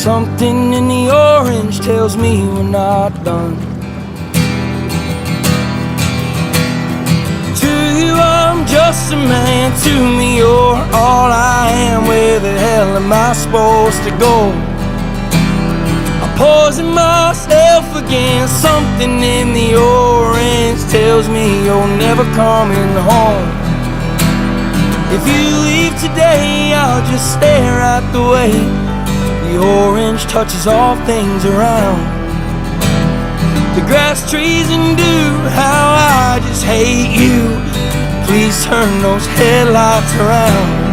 Something in the orange tells me we're not done. To you I'm just a man, to me you're all I am. Where the hell am I supposed to go? I'm poisoning myself again. Something in the orange tells me you're never coming home. If you leave today, I'll just stare at the way the orange touches all things around. The grass, trees, and dew, how I just hate you. Please turn those headlights around.